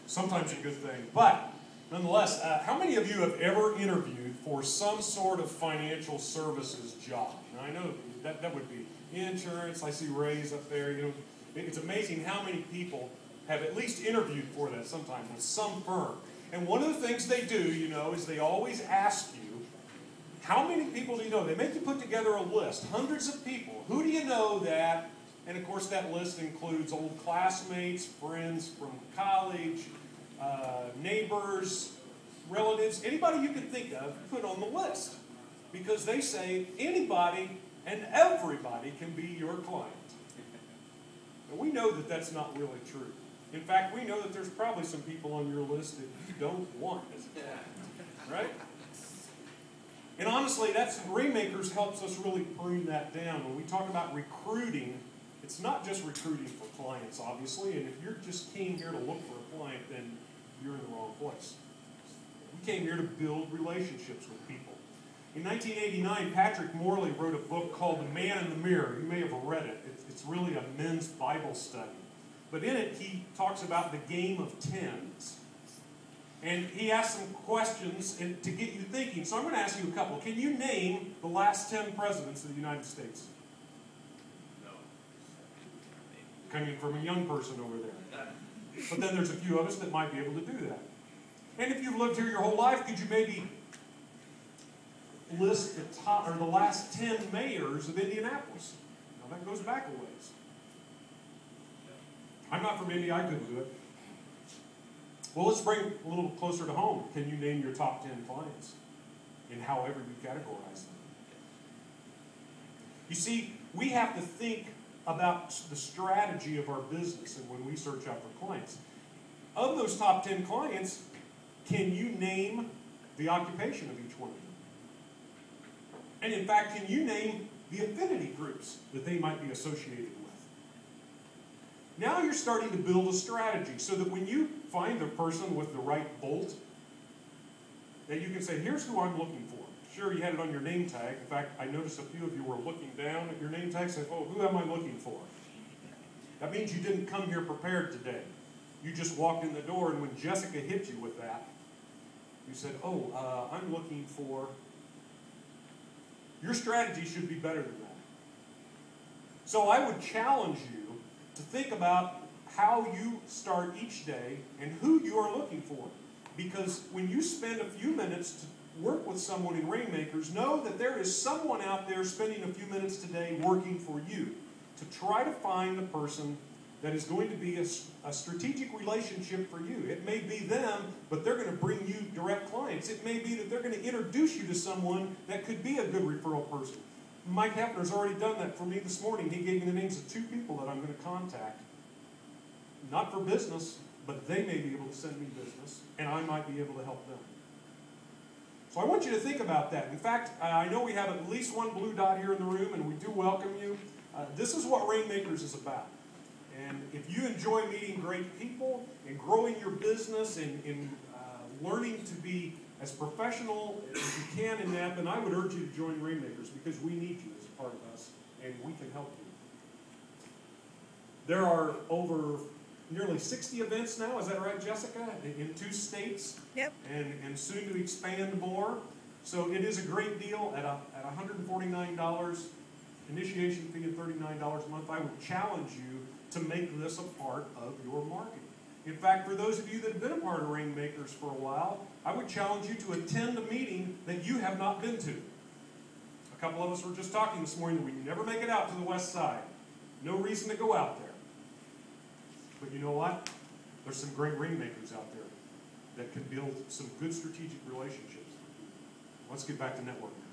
sometimes a good thing. But nonetheless, how many of you have ever interviewed for some sort of financial services job? Now, I know that would be insurance. I see Ray's up there. You know, it's amazing how many people have at least interviewed for that sometime with some firm. And one of the things they do, you know, is they always ask you, how many people do you know? They make you put together a list, hundreds of people. Who do you know that? And of course that list includes old classmates, friends from college, neighbors, relatives, anybody you can think of, put on the list. Because they say anybody and everybody can be your client. And we know that that's not really true. In fact, we know that there's probably some people on your list that you don't want as a client. Right? And honestly, Rainmakers helps us really prune that down. When we talk about recruiting, it's not just recruiting for clients, obviously. And if you're just came here to look for a client, then you're in the wrong place. We came here to build relationships with people. In 1989, Patrick Morley wrote a book called The Man in the Mirror. You may have read it. It's really a men's Bible study. But in it, he talks about the game of tens. And he asks some questions to get you thinking. So I'm going to ask you a couple. Can you name the last 10 presidents of the United States? No. Coming from a young person over there. But then there's a few of us that might be able to do that. And if you've lived here your whole life, could you maybe list the top or the last 10 mayors of Indianapolis? Now that goes back a ways. I'm not from Indy, I couldn't do it. Well, let's bring it a little closer to home. Can you name your top 10 clients in however you categorize them? You see, we have to think about the strategy of our business and when we search out for clients. Of those top 10 clients, can you name the occupation of each one of them? And in fact, can you name the affinity groups that they might be associated with? Now you're starting to build a strategy so that when you find the person with the right bolt, that you can say, here's who I'm looking for. Sure, you had it on your name tag. In fact, I noticed a few of you were looking down at your name tag and said, oh, who am I looking for? That means you didn't come here prepared today. You just walked in the door, and when Jessica hit you with that, you said, oh, I'm looking for... Your strategy should be better than that. So I would challenge you to think about how you start each day and who you are looking for. Because when you spend a few minutes to work with someone in Rainmakers, know that there is someone out there spending a few minutes today working for you to try to find the person that is going to be a strategic relationship for you. It may be them, but they're going to bring you direct clients. It may be that they're going to introduce you to someone that could be a good referral person. Mike Hefner's already done that for me this morning. He gave me the names of 2 people that I'm going to contact. Not for business, but they may be able to send me business, and I might be able to help them. So I want you to think about that. In fact, I know we have at least one blue dot here in the room, and we do welcome you. This is what Rainmakers is about. And if you enjoy meeting great people and growing your business and learning to be as professional as you can in that, then I would urge you to join Rainmakers because we need you as a part of us and we can help you. There are over nearly 60 events now, is that right, Jessica? In 2 states? Yep. And soon to expand more. So it is a great deal at $149, initiation fee of $39 a month. I would challenge you to make this a part of your marketing. In fact, for those of you that have been a part of Rainmakers for a while, I would challenge you to attend a meeting that you have not been to. A couple of us were just talking this morning that we never make it out to the west side. No reason to go out there. But you know what? There's some great Rainmakers out there that can build some good strategic relationships. Let's get back to networking.